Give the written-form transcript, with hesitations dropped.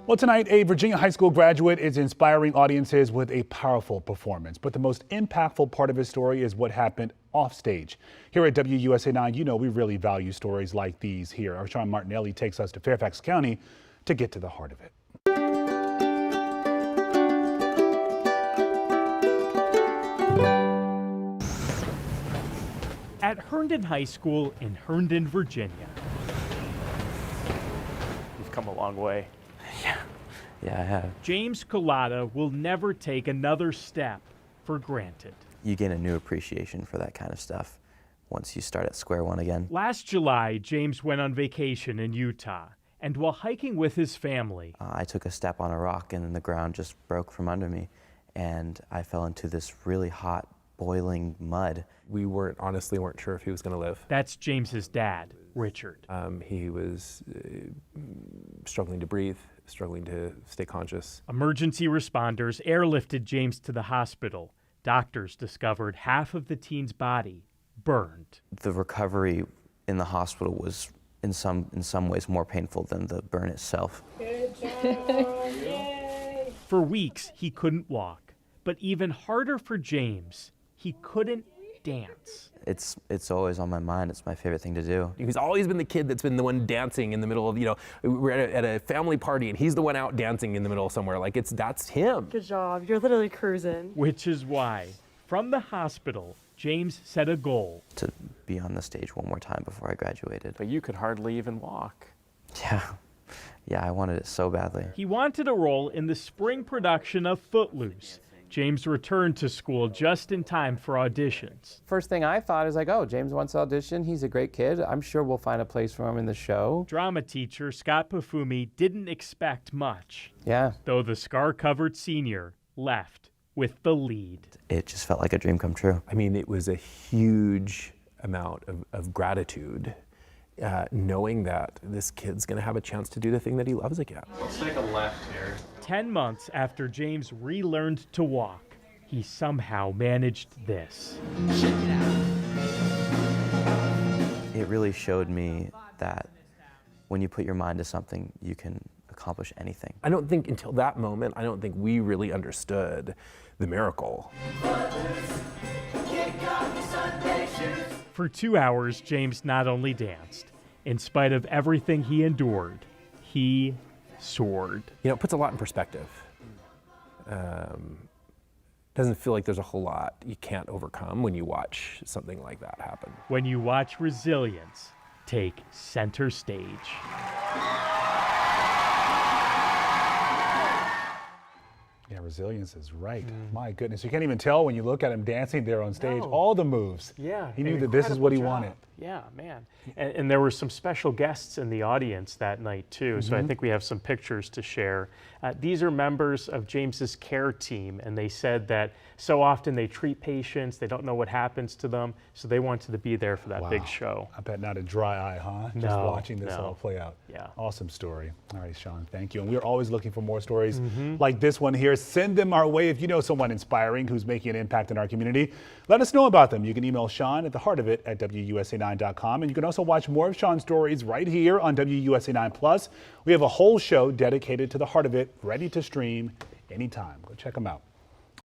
Well, tonight, a Virginia high school graduate is inspiring audiences with a powerful performance. But the most impactful part of his story is what happened off stage. Here at WUSA 9, you know we really value stories like these here. Our Sean Martinelli takes us to Fairfax County to get to the heart of it. At Herndon High School in Herndon, Virginia. You've come a long way. Yeah, I have. James Collada will never take another step for granted. You gain a new appreciation for that kind of stuff once you start at square one again. Last July, James went on vacation in Utah, and while hiking with his family, I took a step on a rock and the ground just broke from under me, and I fell into this really hot, boiling mud. We honestly weren't sure if he was going to live. That's James's dad, Richard. He was struggling to breathe, struggling to stay conscious. Emergency responders airlifted James to the hospital. Doctors discovered half of the teen's body burned. The recovery in the hospital was in some ways more painful than the burn itself. Good job. Yay. For weeks, he couldn't walk. But even harder for James, he couldn't dance. It's always on my mind. It's my favorite thing to do. He's always been the kid that's been the one dancing in the middle of, we're at a family party and he's the one out dancing in the middle of somewhere. Like that's him. Good job. You're literally cruising. Which is why, from the hospital, James set a goal. To be on the stage one more time before I graduated. But you could hardly even walk. Yeah, I wanted it so badly. He wanted a role in the spring production of Footloose. James returned to school just in time for auditions. First thing I thought is like, oh, James wants to audition. He's a great kid. I'm sure we'll find a place for him in the show. Drama teacher Scott Pafumi didn't expect much. Yeah. Though the scar-covered senior left with the lead. It just felt like a dream come true. I mean, it was a huge amount of gratitude, knowing that this kid's gonna have a chance to do the thing that he loves again. Let's take a left here. 10 months after James relearned to walk, he somehow managed this. It really showed me that when you put your mind to something, you can accomplish anything. I don't think until that moment, I don't think we really understood the miracle. For 2 hours, James not only danced. In spite of everything he endured, he soared. It puts a lot in perspective. Doesn't feel like there's a whole lot you can't overcome when you watch something like that happen. When you watch resilience take center stage. Yeah, resilience is right. My goodness, you can't even tell when you look at him dancing there on stage. All the moves. Yeah. He knew that this is what he job. wanted. Yeah, man. And there were some special guests in the audience that night too. So I think we have some pictures to share. These are members of James's care team, and they said that so often they treat patients, they don't know what happens to them, so they wanted to be there for that big show. I bet not a dry eye, huh? Just No, watching this no. all play out. Yeah. Awesome story. All right, Sean, thank you. And we're always looking for more stories like this one here. Send them our way if you know someone inspiring who's making an impact in our community. Let us know about them. You can email Sean at theheartofit@WUSA9.com. And you can also watch more of Sean's stories right here on WUSA 9 Plus. We have a whole show dedicated to the heart of it, ready to stream anytime. Go check them out.